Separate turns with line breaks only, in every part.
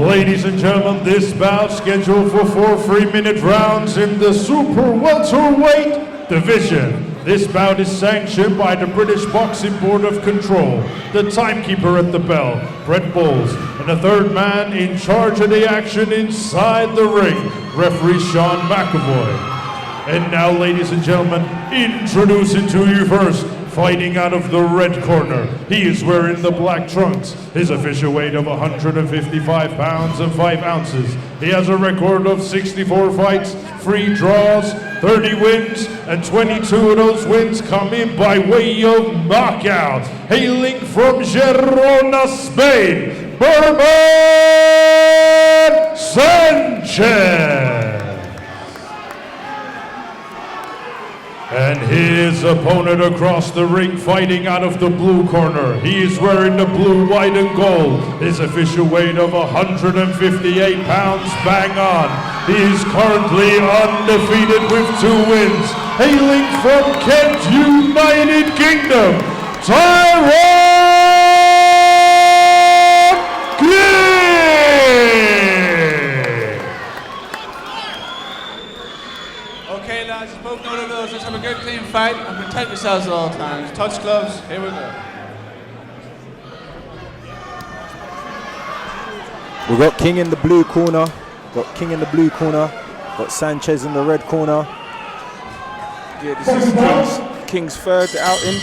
Ladies and gentlemen, this bout scheduled for 4 3-minute rounds in the super welterweight division. This bout is sanctioned by the British Boxing Board of Control, the timekeeper at the bell, Brett Bowles, and the third man in charge of the action inside the ring, referee Sean McAvoy. And now, ladies and gentlemen, introducing to you first, fighting out of the red corner. He is wearing the black trunks. His official weight of 155 pounds and 5 ounces. He has a record of 64 fights, 3 draws, 30 wins, and 22 of those wins come in by way of knockout. Hailing from Girona, Spain, Berman Sanchez. And his opponent across the ring, fighting out of the blue corner. He is wearing the blue, white, and gold. His official weight of 158 pounds, bang on. He is currently undefeated with 2 wins. Hailing from Kent, United Kingdom, Tyrone King!
Okay, lads, you both know the rules. Let's have a good, clean fight and protect yourselves at all times. Touch gloves, here we go.
We've got King in the blue corner. Got Sanchez in the red corner.
Yeah, this is King's third outing.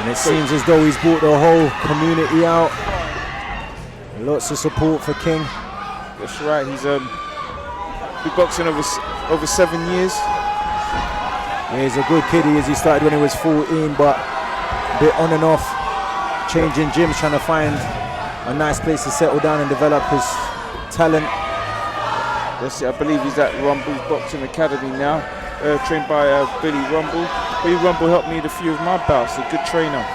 And it seems as though he's brought the whole community out. Lots of support for King.
That's right, he's been boxing over 7 years.
Yeah, he's a good kid. He started when he was 14, but a bit on and off, changing gyms, trying to find a nice place to settle down and develop his talent.
That's it, I believe he's at Rumble's Boxing Academy now, trained by Billy Rumble. Billy Rumble helped me with a few of my bouts, a good trainer.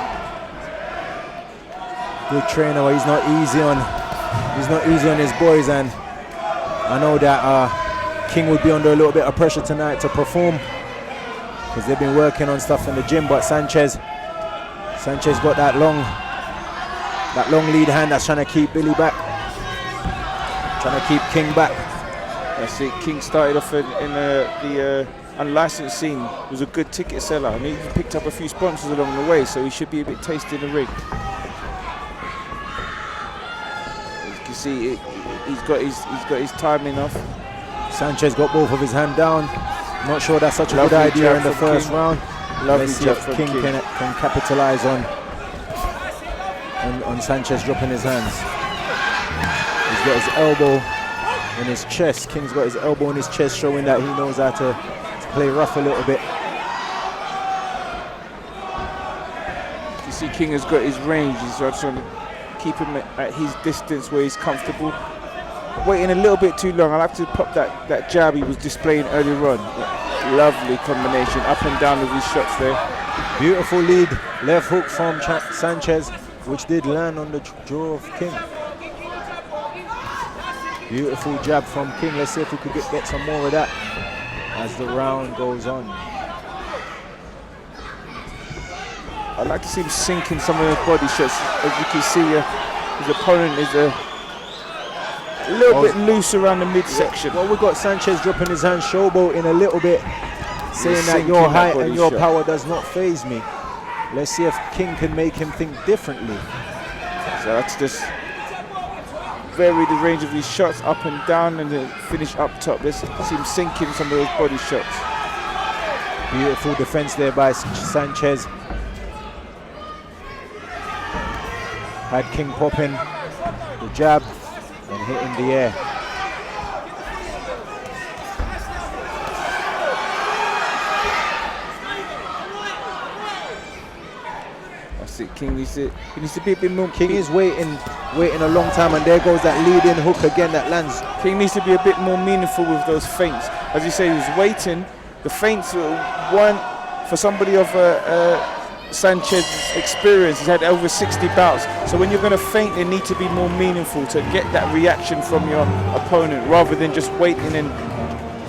Good trainer, but he's not easy on his boys, and I know that King would be under a little bit of pressure tonight to perform because they've been working on stuff in the gym, but Sanchez got that long lead hand that's trying to keep Billy back, trying to keep King back.
That's it, King started off in the unlicensed scene, was a good ticket seller, and he picked up a few sponsors along the way, so he should be a bit tasty in the ring. As you can see, he's got his timing off.
Sanchez got both of his hand down. Not sure that's such a good idea in the first round. Let's see if King can capitalize on Sanchez dropping his hands. He's got his elbow in his chest. King's got his elbow in his chest, showing that he knows how to play rough a little bit.
You see, King has got his range. He's trying to keep him at his distance where he's comfortable. Waiting a little bit too long. I'll have to pop that jab he was displaying earlier on. Lovely combination, up and down with his shots there.
Beautiful lead, left hook from Sanchez, which did land on the jaw of King. Beautiful jab from King. Let's see if we could get some more of that as the round goes on.
I'd like to see him sink in some of those body shots. As you can see, his opponent is a little bit loose around the midsection.
Well, we've got Sanchez dropping his hand, showboating a little bit, saying that your height and your power does not faze me. Let's see if King can make him think differently.
So that's just vary the range of his shots up and down and then finish up top. Let's see him sinking some of those body shots.
Beautiful defense there by Sanchez. Had King popping the jab and hitting the air.
That's it, King needs to be a bit more.
King is waiting a long time, and there goes that lead-in hook again that lands.
King needs to be a bit more meaningful with those feints. As you say, he was waiting. The feints weren't for somebody of Sanchez's experience. He's had over 60 bouts. So when you're going to feint, they need to be more meaningful to get that reaction from your opponent rather than just waiting and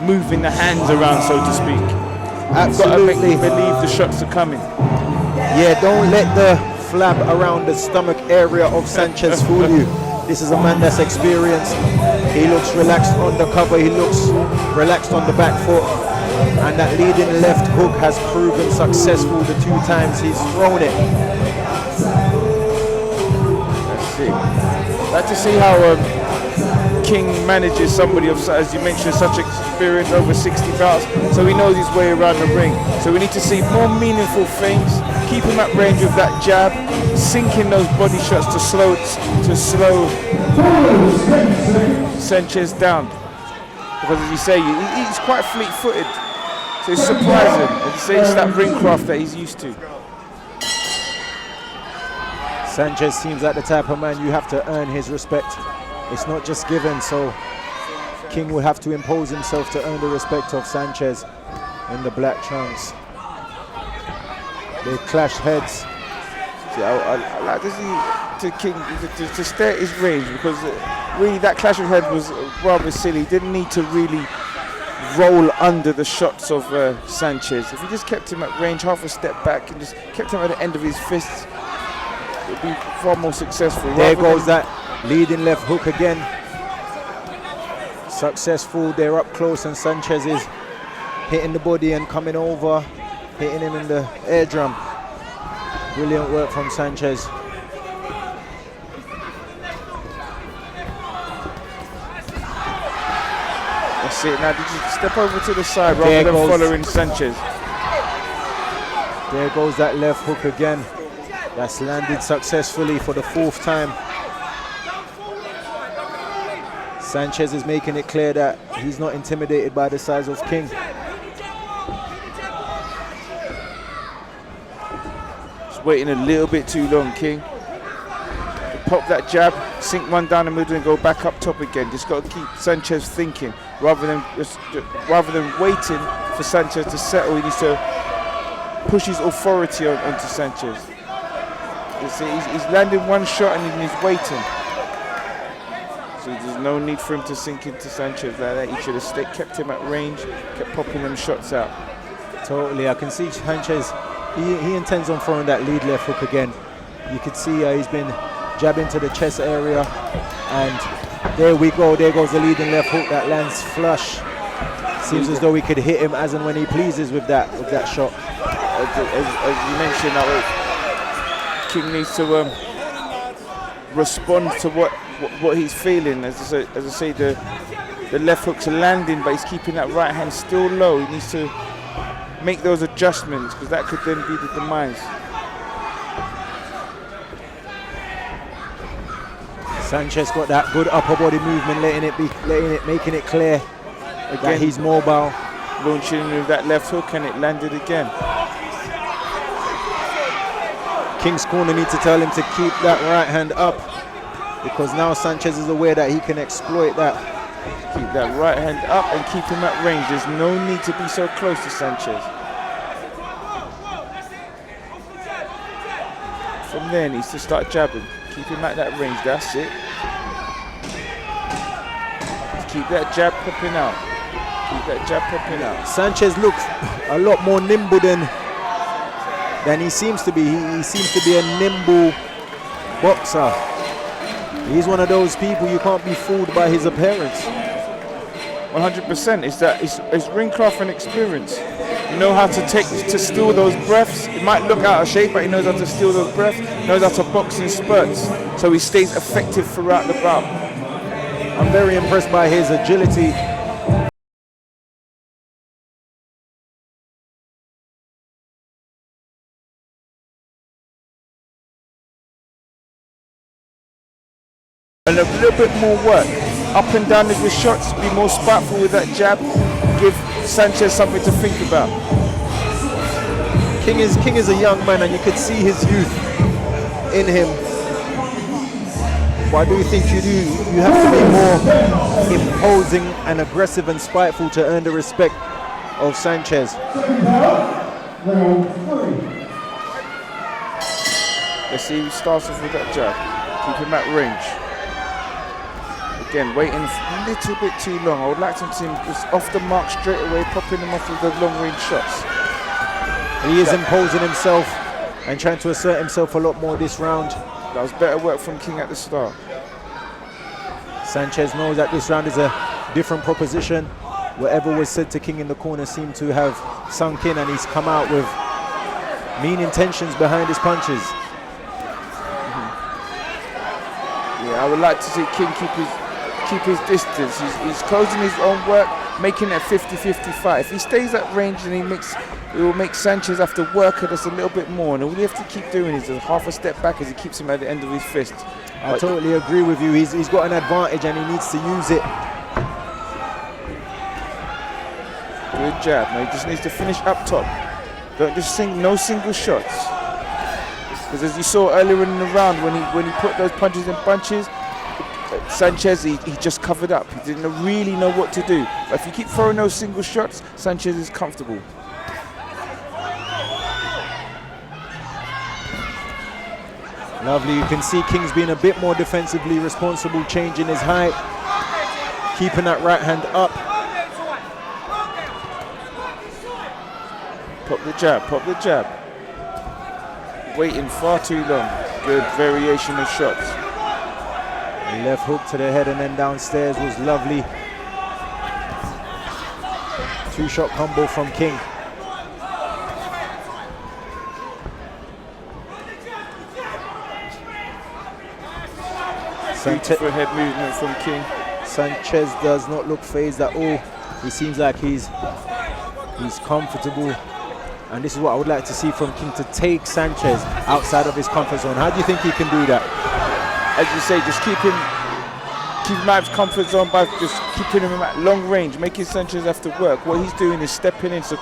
moving the hands around, so to speak.
Absolutely.
You've got to make them believe the shots are coming.
Yeah, don't let the flab around the stomach area of Sanchez fool you. This is a man that's experienced. He looks relaxed on the cover. He looks relaxed on the back foot. And that leading left hook has proven successful the 2 times he's thrown it.
Let's see. I'd like to see how King manages somebody of, as you mentioned, such experience, over 60 bouts, so he knows his way around the ring. So we need to see more meaningful things, keep him at range with that jab, sinking those body shots to slow Sanchez down. Because as you say, he's quite fleet-footed, so it's surprising. As you say, it's that ring craft that he's used to.
Sanchez seems like the type of man you have to earn his respect. It's not just given, so King will have to impose himself to earn the respect of Sanchez in the black trunks. They clash heads.
See, I like to see to King to stay at his range, because really that clash of heads was rather silly. He didn't need to really roll under the shots of Sanchez. If he just kept him at range, half a step back, and just kept him at the end of his fists, it would be far more successful.
There goes that leading left hook again. Successful. They're up close, and Sanchez is hitting the body and coming over, hitting him in the eardrum. Brilliant work from Sanchez.
That's it. Now, did you step over to the side rather than following Sanchez?
There goes that left hook again. That's landed successfully for the 4th time. Sanchez is making it clear that he's not intimidated by the size of King.
Just waiting a little bit too long, King. Pop that jab, sink one down the middle and go back up top again. Just got to keep Sanchez thinking rather than waiting for Sanchez to settle. He needs to push his authority onto Sanchez. He's landing one shot and he's waiting. So there's no need for him to sink into Sanchez like that. He should have kept him at range, kept popping them shots out.
Totally, I can see Sanchez, he intends on throwing that lead left hook again. You could see he's been jabbing to the chest area, and there we go, there goes the leading left hook that lands flush. Seems as though he could hit him as and when he pleases with that shot.
As you mentioned, King needs to respond to what he's feeling. As I say, the left hook's landing, but he's keeping that right hand still low. He needs to make those adjustments, because that could then be the demise.
Sanchez got that good upper body movement, making it clear again that he's mobile.
Launching with that left hook, and it landed again.
King's corner need to tell him to keep that right hand up, because now Sanchez is aware that he can exploit that.
Keep that right hand up and keep him at range. There's no need to be so close to Sanchez. From there, he needs to start jabbing. Keep him at that range, that's it. Keep that jab popping out. Keep that jab popping out.
Sanchez looks a lot more nimble than he seems to be. He seems to be a nimble boxer. He's one of those people you can't be fooled by his appearance.
100%. It's ring craft and experience. You know how to steal those breaths. It might look out of shape, but he knows how to steal those breaths. He knows how to box in spurts, so he stays effective throughout the bout.
I'm very impressed by his agility.
And a little bit more work. Up and down with your shots, be more spiteful with that jab. Give Sanchez something to think about.
King is a young man, and you could see his youth in him. But I do think you have to be more imposing and aggressive and spiteful to earn the respect of Sanchez.
Let's see who starts off with that jab. Keep him at range. Again, waiting a little bit too long. I would like to see him just off the mark straight away, popping him off with the long range shots.
He is imposing himself and trying to assert himself a lot more this round.
That was better work from King at the start.
Sanchez knows that this round is a different proposition. Whatever was said to King in the corner seemed to have sunk in, and he's come out with mean intentions behind his punches.
Yeah, I would like to see King keep his distance. He's closing his own work, making it 50-55. If he stays at range, then it will make Sanchez have to work at us a little bit more, and all you have to keep doing is a half a step back as he keeps him at the end of his fist.
I totally agree with you. He's got an advantage and he needs to use it.
Good jab. Now he just needs to finish up top. Don't just no single shots. Because as you saw earlier in the round, when he put those punches in bunches, Sanchez he just covered up. He didn't really know what to do. But if you keep throwing those single shots, Sanchez is comfortable.
Lovely. You can see King's being a bit more defensively responsible, changing his height, keeping that right hand up.
Pop the jab, pop the jab. Waiting far too long. Good variation of shots.
Left hook to the head and then downstairs was lovely. Two-shot combo from King.
Beautiful head movement from King.
Sanchez does not look phased at all. He seems like he's comfortable. And this is what I would like to see from King, to take Sanchez outside of his comfort zone. How do you think he can do that?
As you say, just keep him out of his comfort zone by just keeping him at long range, making Sanchez have to work. What he's doing is stepping in so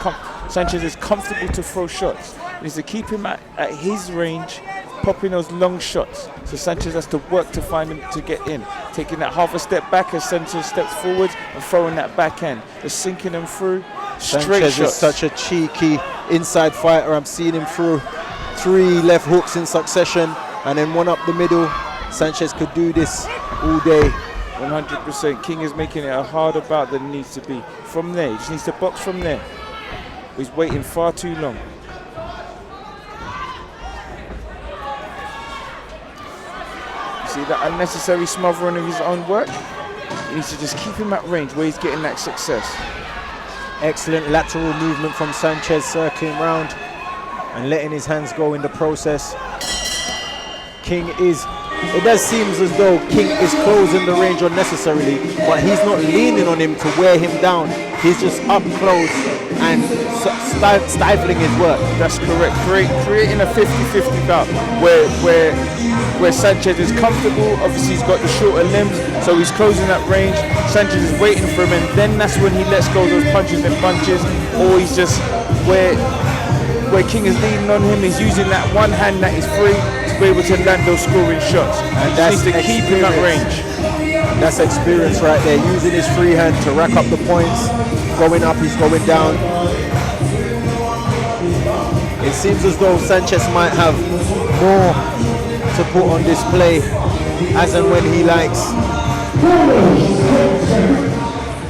Sanchez is comfortable to throw shots. He needs to keep him at his range, popping those long shots. So Sanchez has to work to find him to get in. Taking that half a step back as Sanchez steps forward and throwing that backhand. Just sinking them through. Straight
Sanchez
shots.
is such a cheeky inside fighter. I'm seeing him through 3 left hooks in succession and then one up the middle. Sanchez could do this all day.
100%. King is making it a harder bout than it needs to be. From there, he just needs to box from there. He's waiting far too long. You see that unnecessary smothering of his own work? He needs to just keep him at range where he's getting that success.
Excellent lateral movement from Sanchez, circling round and letting his hands go in the process. It does seem as though King is closing the range unnecessarily, but he's not leaning on him to wear him down. He's just up close and stifling his work.
That's correct. Creating a 50-50 bout where Sanchez is comfortable. Obviously he's got the shorter limbs, so he's closing that range. Sanchez is waiting for him, and then that's when he lets go of those punches and bunches, or he's just where King is leaning on him, he's using that one hand that is free to be able to land those scoring shots. And he needs to keep him at range.
That's experience right there, using his free hand to rack up the points. Going up, he's going down. It seems as though Sanchez might have more to put on display as and when he likes.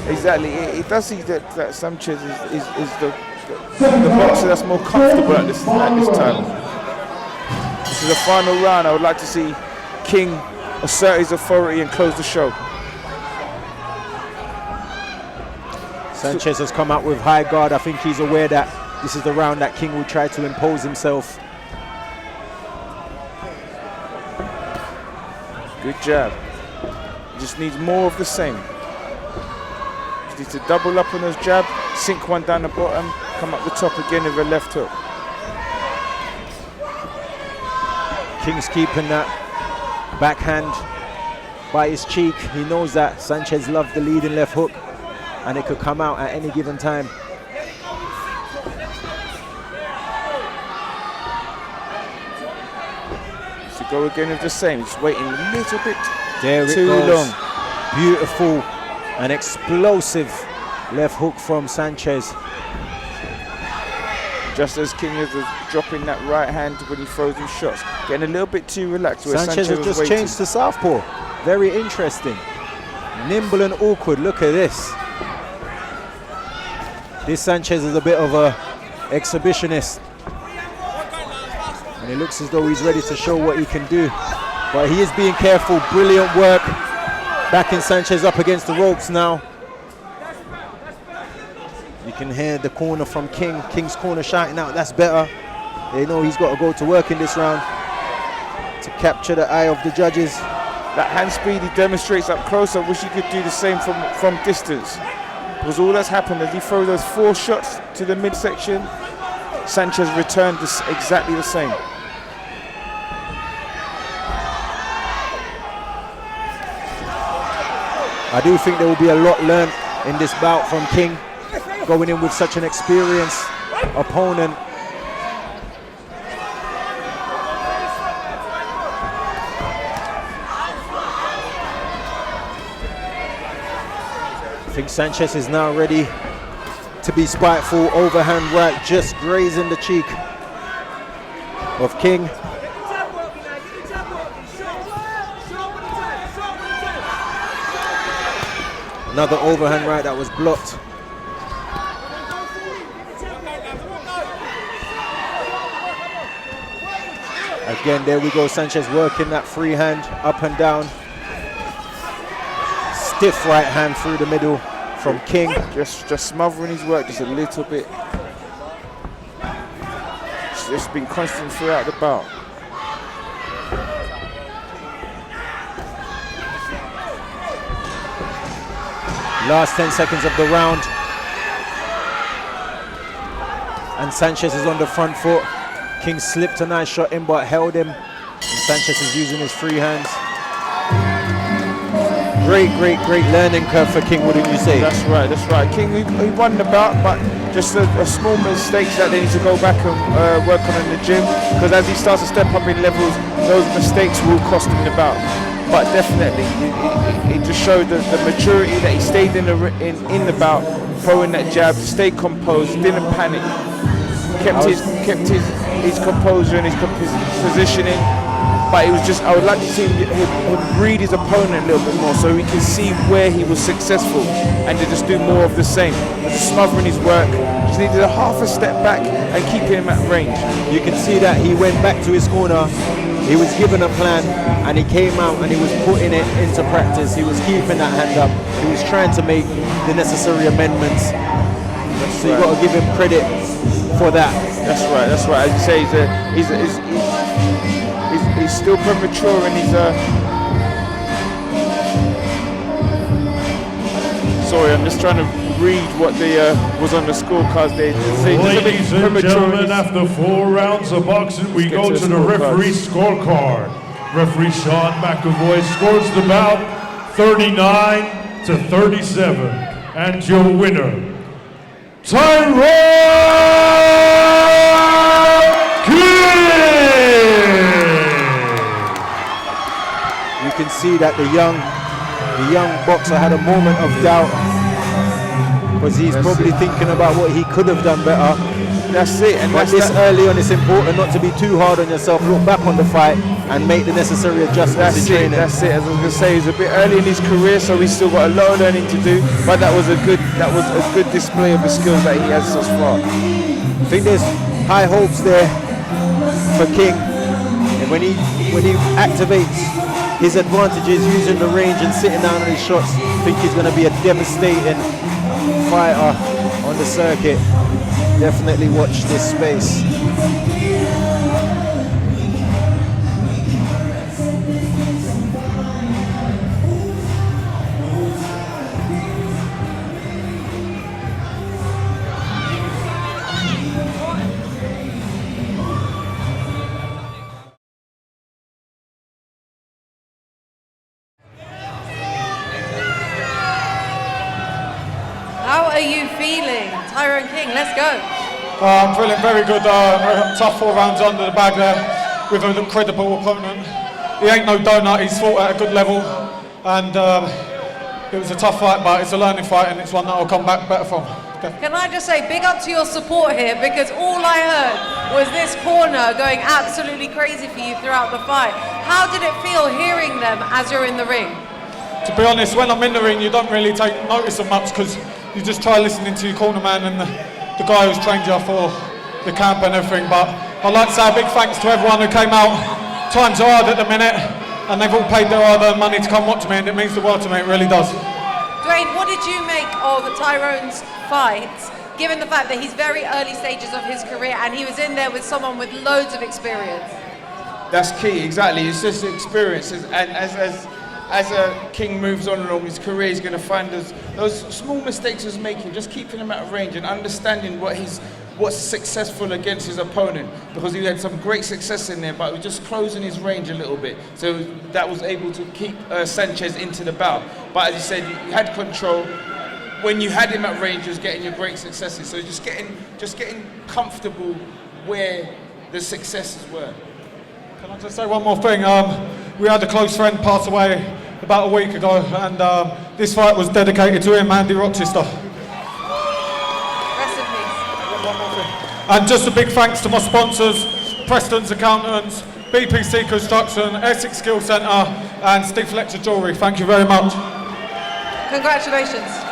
Exactly. It does see that Sanchez is the boxer that's more comfortable at this time. This is the final round. I would like to see King assert his authority and close the show.
Sanchez has come out with high guard. I think he's aware that this is the round that King will try to impose himself.
Good jab. He just needs more of the same. Just needs to double up on those jabs, sink one down the bottom, come up the top again with a left hook.
King's keeping that backhand by his cheek. He knows that Sanchez loves the leading left hook and it could come out at any given time.
To go again with the same, just waiting a little bit
there
too long.
Beautiful and explosive left hook from Sanchez.
Just as King is dropping that right hand when he throws his shots. Getting a little bit too relaxed. Where
Sanchez has just changed to southpaw. Very interesting. Nimble and awkward, look at this. This Sanchez is a bit of a exhibitionist. And it looks as though he's ready to show what he can do. But he is being careful, brilliant work. Backing Sanchez up against the ropes now. You can hear the corner from King. King's corner shouting out, that's better. They know he's got to go to work in this round to capture the eye of the judges.
That hand speed he demonstrates up close, I wish he could do the same from distance. Because all that's happened as he throws those 4 shots to the midsection, Sanchez returned exactly the same.
I do think there will be a lot learned in this bout from King, going in with such an experienced opponent. I think Sanchez is now ready to be spiteful. Overhand right just grazing the cheek of King. Another overhand right that was blocked. Again, there we go, Sanchez working that free hand up and down. Stiff right hand through the middle from King.
Just smothering his work just a little bit. It's just been constant throughout the bout.
Last 10 seconds of the round. And Sanchez is on the front foot. King slipped a nice shot in but held him. And Sanchez is using his free hands. Great learning curve for King, wouldn't you say?
That's right. King, he won the bout, but just a small mistake that they need to go back and work on in the gym. Because as he starts to step up in levels, those mistakes will cost him the bout. But definitely, it just showed the maturity that he stayed in the bout, throwing that jab, stayed composed, didn't panic, kept his composure and his positioning. But it was just, I would like to see him read his opponent a little bit more so he can see where he was successful and to just do more of the same. Just smothering his work, just needed a half a step back and keep him at range.
You can see that he went back to his corner. He was given a plan and he came out and he was putting it into practice. He was keeping that hand up. He was trying to make the necessary amendments. So you've got to give him credit for that.
That's right. As you say, he's still premature and he's sorry, I'm just trying to read what was on the scorecards there.
Ladies and gentlemen, after 4 rounds of boxing, we go to the referee scorecard. Referee Sean McAvoy scores the bout 39-37. And your winner, Tyrone King!
You can see that the young boxer had a moment of doubt because he's probably thinking about what he could have done better.
That's it. And
but this early on, it's important not to be too hard on yourself. Look back on the fight and make the necessary adjustments in training.
That's it. As I was going to say, he's a bit early in his career, so he's still got a lot of learning to do. But that was a good display of the skills that he has thus far.
I think there's high hopes there for King, and when he activates his advantages using the range and sitting down on his shots, I think he's going to be a devastating fighter on the circuit. Definitely watch this space.
How are you feeling? Tyrone King, let's go.
I'm feeling very good. Tough 4 rounds under the bag there with an incredible opponent. He ain't no donut, he's fought at a good level. And it was a tough fight, but it's a learning fight and it's one that I'll come back better from. Okay.
Can I just say big up to your support here, because all I heard was this corner going absolutely crazy for you throughout the fight. How did it feel hearing them as you're in the ring?
To be honest, when I'm in the ring, you don't really take notice of much because you just try listening to your corner man and the guy who's trained you for the camp and everything. But I'd like to say a big thanks to everyone who came out. Times are hard at the minute, and they've all paid their hard-earned money to come watch me, and it means the world to me. It really does.
Dwayne, what did you make of Tyrone's fight, given the fact that he's very early stages of his career and he was in there with someone with loads of experience?
That's key, exactly. It's just experiences, and as a King moves on along his career, he's going to find those small mistakes he's making, just keeping him out of range and understanding what's successful against his opponent, because he had some great success in there, but he was just closing his range a little bit. So that was able to keep Sanchez into the bout. But as you said, you had control. When you had him at range, he was getting your great successes. So just getting comfortable where the successes were.
Can I just say one more thing? We had a close friend pass away about a week ago, and this fight was dedicated to him, Andy Rochester.
Rest in peace.
And just a big thanks to my sponsors, Preston's Accountants, BPC Construction, Essex Skills Centre, and Steve Fletcher Jewellery. Thank you very much.
Congratulations.